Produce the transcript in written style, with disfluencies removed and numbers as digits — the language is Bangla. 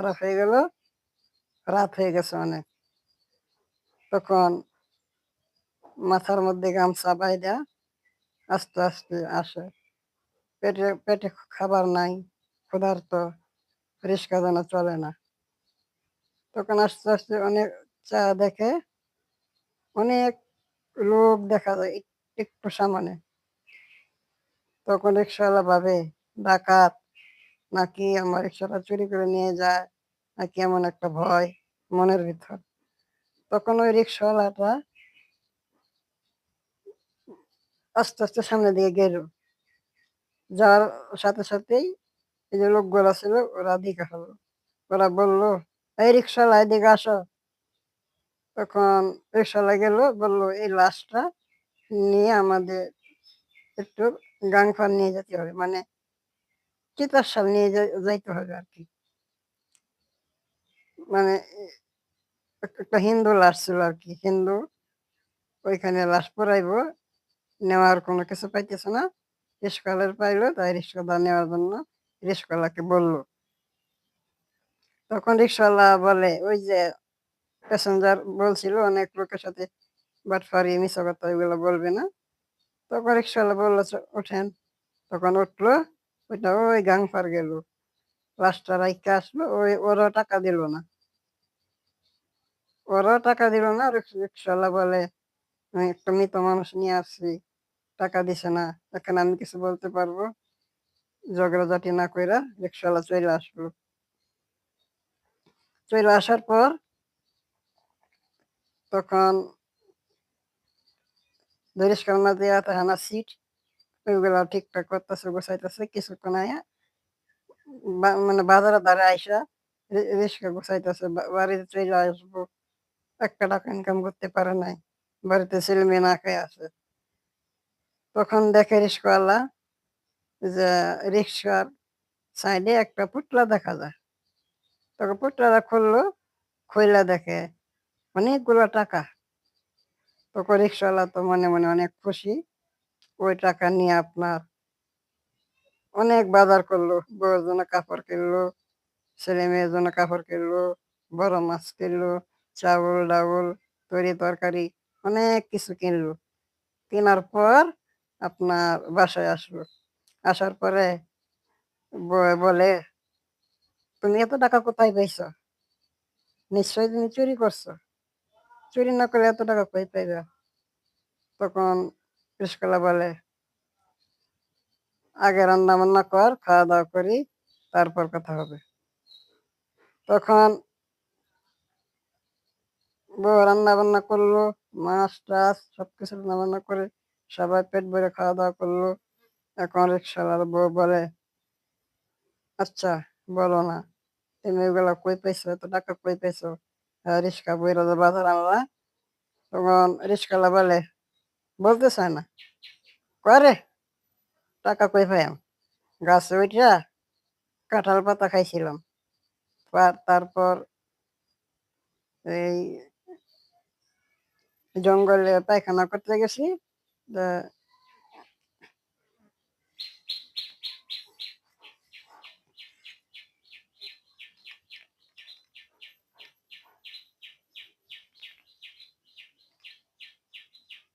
খারাপ হয়ে গেল, রাত হয়ে গেছে অনেক। তখন মাথার মধ্যে গামছা বাইন্ধা আস্তে, আস্তে আসে। পেটে পেটে খাবার নাই, ক্ষুধার্ত, রিস্কা যেন চলে না। তখন আস্তে, আস্তে অনেক দেখে অনেক লোক দেখা যায় একটু সামনে। তখন রিক্শাওয়ালা ভাবে ডাকাত নাকি আমার রিক্সাটা চুরি করে নিয়ে যায়, নাকি এমন একটা ভয় মনের ভিতর। তখন ওই রিক্সাওয়ালাটা আস্তে, আস্তে সামনের দিকে গেল। যাওয়ার সাথে সাথেই এই যে লোকগুলা ছিল ওরা দিকে হলো। ওরা বলল, "এই রিক্শাওয়ালা এদিকে আসো।" তখন রিক্শাওয়ালা গেল, বলল, "এই লাশটা নিয়ে আমাদের একটু গাংপার নিয়ে যেতে হবে, মানে চিতাশাল নিয়ে যাইতে হবে আর কি।" মানে একটা হিন্দু লাশ ছিল আর কি, হিন্দু ওইখানে লাশ পড়াইবো, নেওয়ার কোনো কিছু পাইতেছে না। রিস্কাওয়ালার পাইলো, তাই রিস্কাওয়ালা নেওয়ার জন্য রিস্কাওয়ালাকে বলল। তখন রিক্সাওয়ালা বলে, ওই যে প্যাসেঞ্জার বলছিল অনেক লোকের সাথে বাটফারি মিছা কথা এগুলো বলবে না। তখন রিক্সাওয়ালা বললো, ওঠেন। তখন উঠলো, ওইটা ওই গাংপার গেল। লাশটা রাইখা আসলো, ওরাও টাকা দিল না। ওরাও টাকা দিল না। রিক্সাওয়ালা বলে, আমি একটা মৃত মানুষ নিয়ে আসছি, টাকা দিছে না, এখন আমি কিছু বলতে পারবো? ঝগড়াঝাটি না কইরা রিক্সাওয়ালা চলে আসলো। চলে আসার পর তখন রিক্সার মাঝে তাহানা সিট ওইগুলা ঠিকঠাক করতেছে, গোছাইতেছে। কিছুক্ষণ আয়া মানে বাজারের ধারে আইসা রিক্সা গোছাইতেছে, বাড়িতে চলে আসবো। একটা টাকা ইনকাম করতে পারে নাই, বাড়িতে ছেলে মেয়ে না খেয়ে আছে। তখন দেখে রিক্সাওয়ালা যে রিক্সার সাইডে একটা পুতলা দেখা যায়। তখন পুতলাটা খুললো, খুইলা দেখে অনেকগুলো টাকা। তখন রিক্সাওয়ালা তো মনে মনে অনেক খুশি। ওই টাকা নিয়ে আপনার অনেক বাজার করলো, বউয়ের জন্য কাপড় কিনলো, ছেলে মেয়ের জন্য কাপড় কিনলো, বড় মাছ কিনলো, চাউল ডাউল, তরি তরকারি অনেক কিছু কিনলো। কেনার পর আপনার বাসায় আসলো। আসার পরে বউ বলে, তুমি এত টাকা কোথায় পাইছো? নিশ্চয়ই তুমি চুরি করছো। চুরি না করলে এত টাকা কই পাইবা? তখন রিস্কাওয়ালা বলে, আগে রান্না বান্না কর, খাওয়া দাওয়া করি, তারপর কথা হবে। তখন বউ রান্না বান্না করলো, মাছ টাছ সবকিছু রান্না বান্না করে সবাই পেট ভরে খাওয়া দাওয়া করলো। এখন রিক্সাওয়ালার বউ বলে, আচ্ছা বলো না, তুমি ওগুলা কই পাইছো, এত টাকা কই পাইছো? রিক্সা বইরা যে বাজার আনলা। তখন রিক্সাওয়ালা বলে, বলতে চায় না, করে টাকা কই পাইম, গাছে উঠা কাঁঠাল পাতা খাইছিলাম, তারপর এই জঙ্গলে পায়খানা করতে গেছি,